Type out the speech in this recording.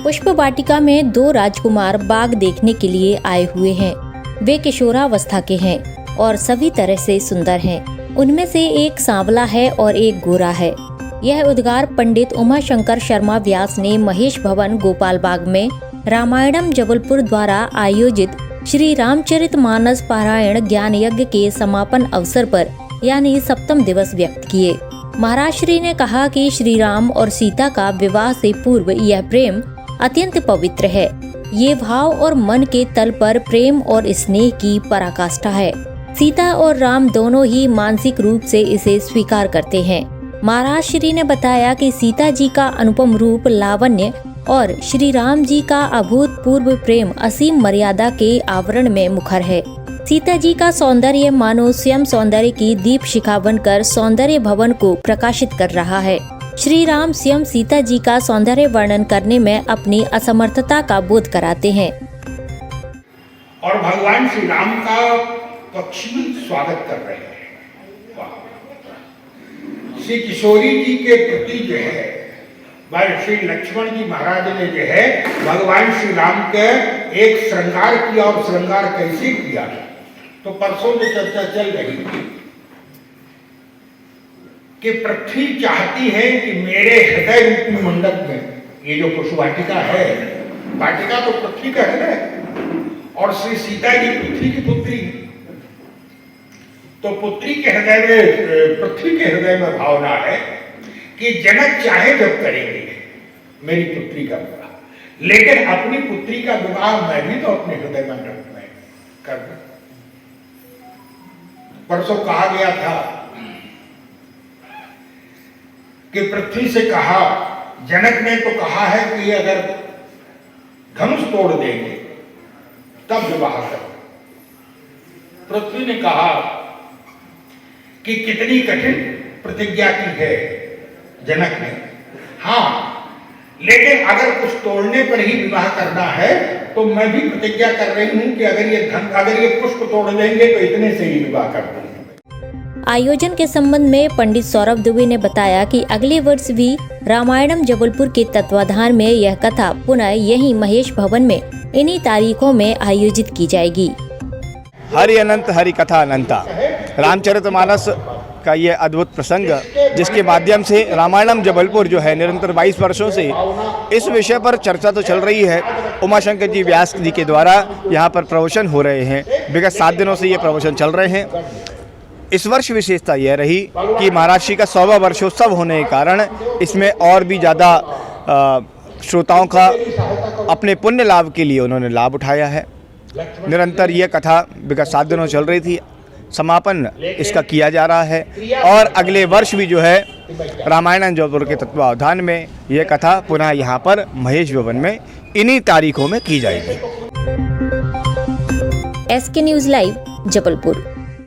पुष्प वाटिका में 2 राजकुमार बाग देखने के लिए आए हुए हैं। वे किशोरावस्था के हैं और सभी तरह से सुंदर हैं। उनमें से एक सांवला है और एक गोरा है। यह उद्गार पंडित उमाशंकर शर्मा व्यास ने महेश भवन गोपाल बाग में रामायणम जबलपुर द्वारा आयोजित श्री रामचरितमानस पारायण ज्ञान यज्ञ के समापन अवसर पर यानी सप्तम दिवस व्यक्त किए। महाराज श्री ने कहा कि श्री राम और सीता का विवाह से पूर्व यह प्रेम अत्यंत पवित्र है। ये भाव और मन के तल पर प्रेम और स्नेह की पराकाष्ठा है। सीता और राम दोनों ही मानसिक रूप से इसे स्वीकार करते हैं। महाराज श्री ने बताया कि सीता जी का अनुपम रूप लावण्य और श्री राम जी का अभूतपूर्व प्रेम असीम मर्यादा के आवरण में मुखर है। सीता जी का सौंदर्य मानो स्वयं सौंदर्य की दीप शिखा बनकर सौंदर्य भवन को प्रकाशित कर रहा है। श्री राम स्वयं सीता जी का सौंदर्य वर्णन करने में अपनी असमर्थता का बोध कराते हैं और भगवान श्री राम का पक्षी स्वागत कर रहे हैं। श्री किशोरी जी के प्रति जो है भाई श्री लक्ष्मण जी महाराज ने जो है भगवान श्री राम के एक श्रृंगार किया और श्रृंगार कैसे किया तो परसों जो चर्चा चल रही थी कि पृथ्वी चाहती है कि मेरे हृदय रूपी मंडप में ये जो पुष्प वाटिका है, वाटिका तो पृथ्वी का हृदय और श्री सीता जी पृथ्वी की पुत्री, तो पुत्री के हृदय में पृथ्वी के हृदय में भावना है कि जनक चाहे जब करेंगे मेरी पुत्री का विवाह, लेकिन अपनी पुत्री का विवाह मैं भी तो अपने हृदय मंडप में कर दूं। परसों कहा गया था कि पृथ्वी से कहा, जनक ने तो कहा है कि अगर धनुष तोड़ देंगे तब विवाह करो। पृथ्वी ने कहा कि कितनी कठिन प्रतिज्ञा की है जनक ने, हाँ लेकिन अगर कुछ तोड़ने पर ही विवाह करना है तो मैं भी प्रतिज्ञा कर रही हूँ कि अगर ये पुष्प तोड़ देंगे तो इतने से ही विवाह कर दूंगी। आयोजन के संबंध में पंडित सौरभ दुबे ने बताया कि अगले वर्ष भी रामायणम जबलपुर के तत्वाधान में यह कथा पुनः यही महेश भवन में इन्हीं तारीखों में आयोजित की जाएगी। हरि अनंत हरि कथा अनंता रामचरितमानस का ये अद्भुत प्रसंग जिसके माध्यम से रामायणम जबलपुर जो है निरंतर 22 वर्षों से इस विषय पर चर्चा तो चल रही है। उमाशंकर जी व्यास जी के द्वारा यहाँ पर प्रवचन हो रहे हैं। विगत 7 दिनों से ये प्रवचन चल रहे हैं। इस वर्ष विशेषता यह रही कि महाराज श्री का 100वां वर्षोत्सव होने के कारण इसमें और भी ज़्यादा श्रोताओं का अपने पुण्य लाभ के लिए उन्होंने लाभ उठाया है। निरंतर ये कथा विगत 7 दिनों चल रही थी, समापन इसका किया जा रहा है और अगले वर्ष भी जो है रामायणम जबलपुर के तत्वावधान में ये कथा पुनः यहाँ पर महेश भवन में इन्हीं तारीखों में की जाएगी। SK news live Jabalpur.